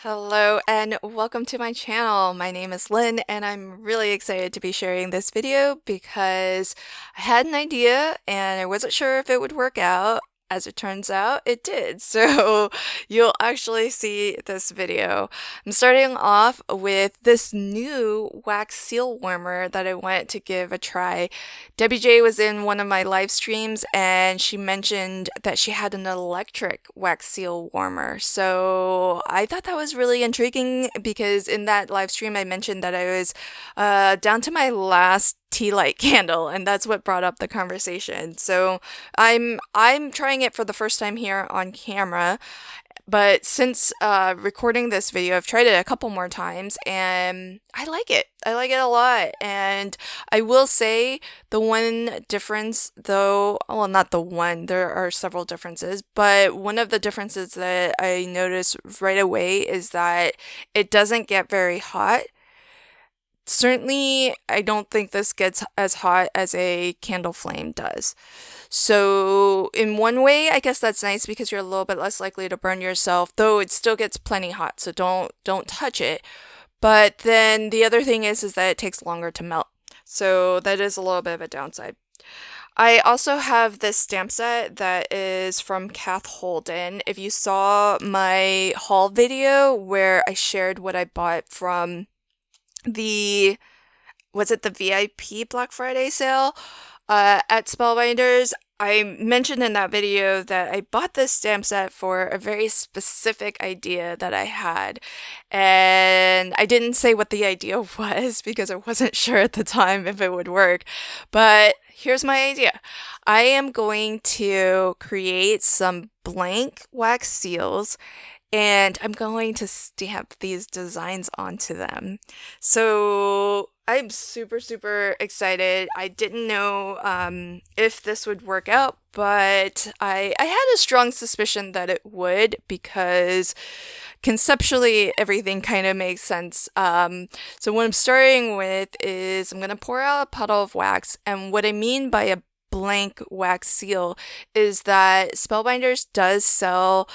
Hello and welcome to my channel. My name is Lynn and I'm really excited to be sharing this video because I had an idea and I wasn't sure if it would work out. As it turns out, it did. So you'll actually see this video. I'm starting off with this new wax seal warmer that I wanted to give a try. Debbie J was in one of my live streams and she mentioned that she had an electric wax seal warmer. So I thought that was really intriguing because in that live stream I mentioned that I was down to my last tea light candle, and that's what brought up the conversation. So I'm trying it for the first time here on camera, but since recording this video, I've tried it a couple more times, and I like it. I like it a lot, and I will say the one difference, though, well, not the one, there are several differences, but one of the differences that I noticed right away is that it doesn't get very hot. Certainly, I don't think this gets as hot as a candle flame does. So, in one way, I guess that's nice because you're a little bit less likely to burn yourself, though it still gets plenty hot, so don't touch it. But then the other thing is that it takes longer to melt. So, that is a little bit of a downside. I also have this stamp set that is from Kath Holden. If you saw my haul video where I shared what I bought from the was it the VIP Black Friday sale at Spellbinders? I mentioned in that video that I bought this stamp set for a very specific idea that I had. And I didn't say what the idea was because I wasn't sure at the time if it would work. But here's my idea. I am going to create some blank wax seals and I'm going to stamp these designs onto them. So I'm super excited. I didn't know if this would work out, but I had a strong suspicion that it would because conceptually everything kind of makes sense. So what I'm starting with is I'm going to pour out a puddle of wax, and what I mean by a blank wax seal is that Spellbinders does sell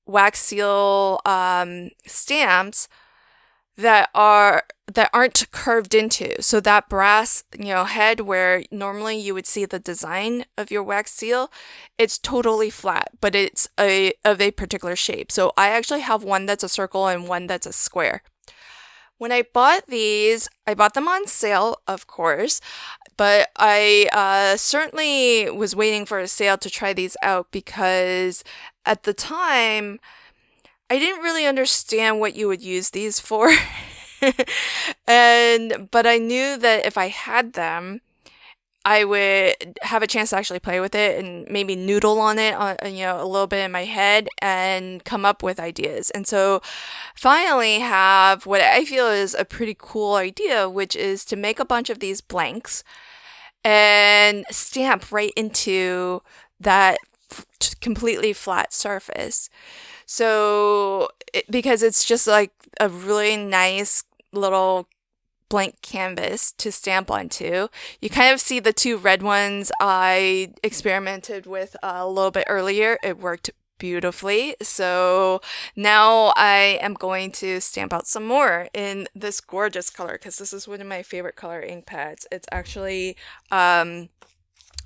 wax seal stamps that aren't curved into. So that brass, head where normally you would see the design of your wax seal, it's totally flat, but it's of a particular shape. So I actually have one that's a circle and one that's a square. When I bought these, I bought them on sale, of course, but I certainly was waiting for a sale to try these out because at the time, I didn't really understand what you would use these for. But I knew that if I had them, I would have a chance to actually play with it and maybe noodle on it, a little bit in my head and come up with ideas. And so finally have what I feel is a pretty cool idea, which is to make a bunch of these blanks and stamp right into that completely flat surface. So, because it's just like a really nice little blank canvas to stamp onto. You kind of see the two red ones I experimented with a little bit earlier. It worked beautifully. So now I am going to stamp out some more in this gorgeous color because this is one of my favorite color ink pads. It's actually,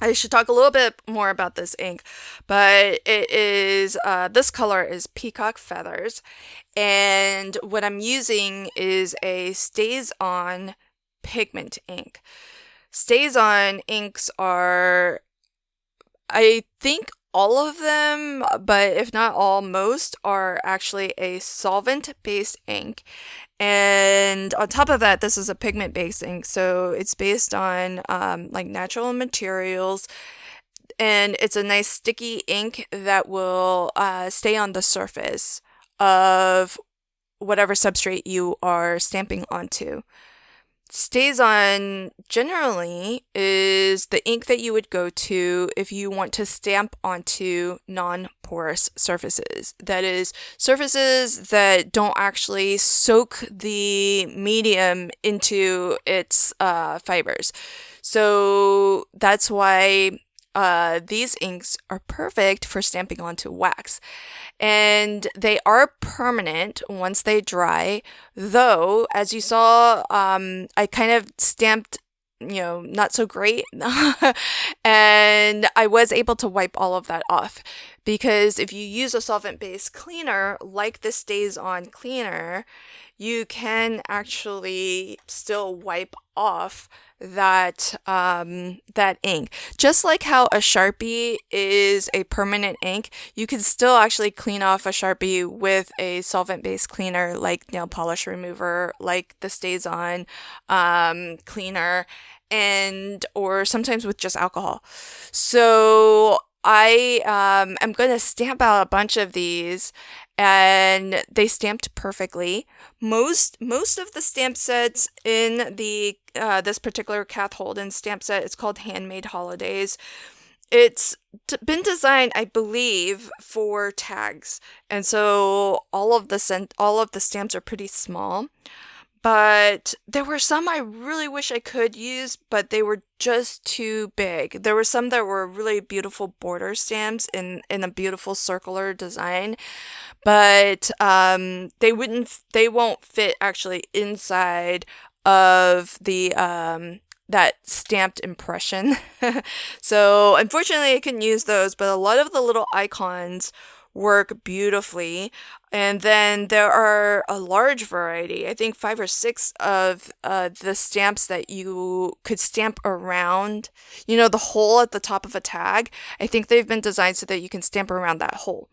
I should talk a little bit more about this ink, but it is, this color is Peacock Feathers, and what I'm using is a Stays-On pigment ink. Stays-On inks are, I think all of them, but if not all, most are actually a solvent-based ink. And on top of that, this is a pigment-based ink, so it's based on like natural materials, and it's a nice sticky ink that will stay on the surface of whatever substrate you are stamping onto. Stays-On generally is the ink that you would go to if you want to stamp onto non-porous surfaces. That is, surfaces that don't actually soak the medium into its fibers. So that's why these inks are perfect for stamping onto wax. And they are permanent once they dry, though, as you saw, I kind of stamped, not so great. And I was able to wipe all of that off because if you use a solvent-based cleaner like the Stays On cleaner, you can actually still wipe off that ink. Just like how a Sharpie is a permanent ink, you can still actually clean off a Sharpie with a solvent-based cleaner like nail polish remover, like the Stays On cleaner, and or sometimes with just alcohol. So I am going to stamp out a bunch of these, and they stamped perfectly. Most of the stamp sets in the this particular Kath Holden stamp set, it's called Handmade Holidays. It's been designed, I believe, for tags, and so all of the stamps are pretty small. But there were some I really wish I could use, but they were just too big. There were some that were really beautiful border stamps in a beautiful circular design, but they won't fit actually inside of the that stamped impression. So unfortunately I couldn't use those, but a lot of the little icons work beautifully. And then there are a large variety, I think 5 or 6 of the stamps that you could stamp around, the hole at the top of a tag. I think they've been designed so that you can stamp around that hole.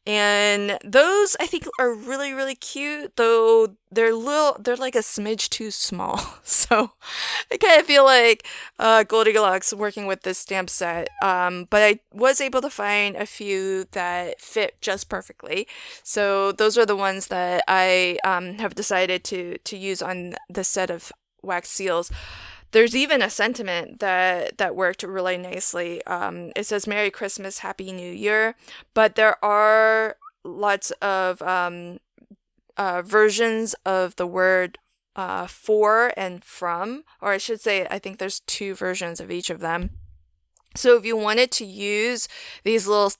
And those I think are really, really cute, though they're like a smidge too small. So I kind of feel like Goldilocks working with this stamp set. But I was able to find a few that fit just perfectly. So those are the ones that I have decided to use on the set of wax seals. There's even a sentiment that worked really nicely. It says Merry Christmas, Happy New Year, but there are lots of versions of the word for and from, or I should say, I think there's 2 versions of each of them. So if you wanted to use these little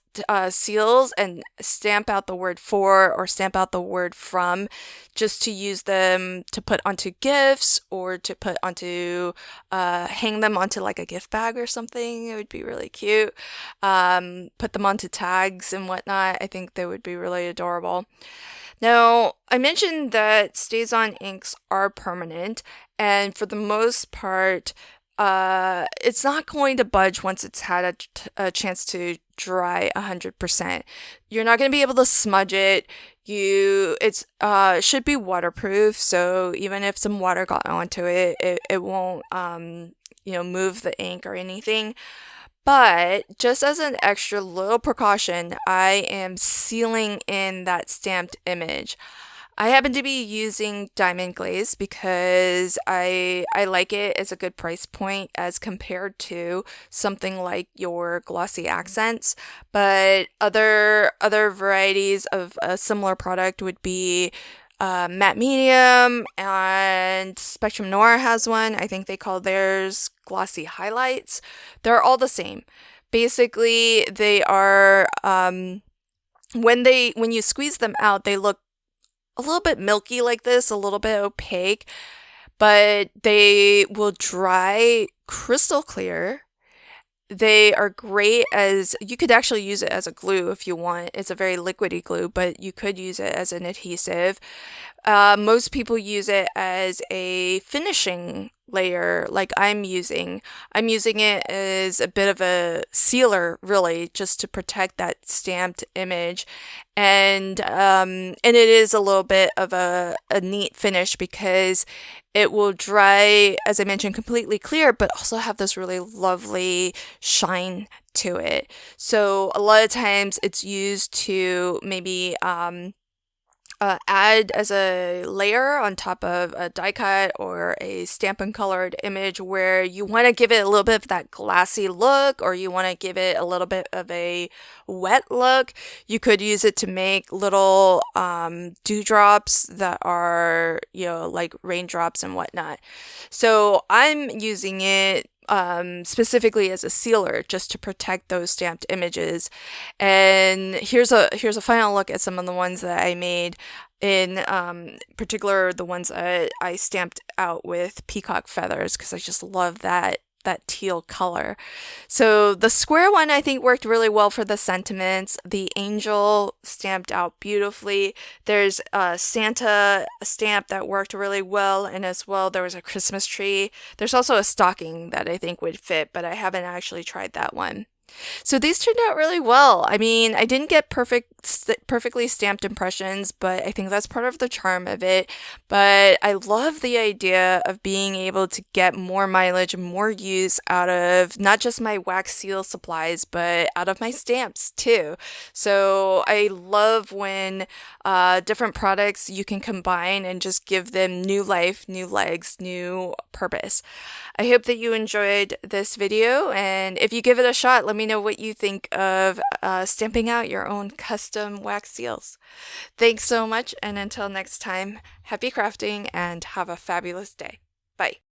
seals and stamp out the word for or stamp out the word from, just to use them to put onto gifts or to put onto, hang them onto like a gift bag or something, it would be really cute. Put them onto tags and whatnot, I think they would be really adorable. Now, I mentioned that Stays On inks are permanent, and for the most part, it's not going to budge once it's had a chance to dry 100%. You're not going to be able to smudge it. It should be waterproof, so even if some water got onto it, it won't, move the ink or anything. But just as an extra little precaution, I am sealing in that stamped image. I happen to be using diamond glaze because I like it as a good price point as compared to something like your glossy accents. But other varieties of a similar product would be matte medium, and Spectrum Noir has one. I think they call theirs glossy highlights. They're all the same. Basically, they are when you squeeze them out, they look a little bit milky like this, a little bit opaque, but they will dry crystal clear. They are great you could actually use it as a glue if you want. It's a very liquidy glue, but you could use it as an adhesive. Most people use it as a finishing layer like I'm using. I'm using it as a bit of a sealer, really, just to protect that stamped image. And it is a little bit of a neat finish because it will dry, as I mentioned, completely clear, but also have this really lovely shine to it. So a lot of times it's used to maybe add as a layer on top of a die cut or a Stampin' Colored image where you want to give it a little bit of that glassy look, or you want to give it a little bit of a wet look. You could use it to make little dewdrops that are, like raindrops and whatnot. So I'm using it specifically as a sealer just to protect those stamped images. And here's a final look at some of the ones that I made. In particular, the ones that I stamped out with peacock feathers because I just love that teal color. So the square one I think worked really well for the sentiments. The angel stamped out beautifully. There's a Santa stamp that worked really well, and as well there was a Christmas tree. There's also a stocking that I think would fit, but I haven't actually tried that one. So these turned out really well. I mean, I didn't get perfectly stamped impressions, but I think that's part of the charm of it. But I love the idea of being able to get more mileage and more use out of not just my wax seal supplies, but out of my stamps too. So I love when different products you can combine and just give them new life, new legs, new purpose. I hope that you enjoyed this video, and if you give it a shot, let me know what you think of stamping out your own custom wax seals. Thanks so much, and until next time, happy crafting and have a fabulous day. Bye.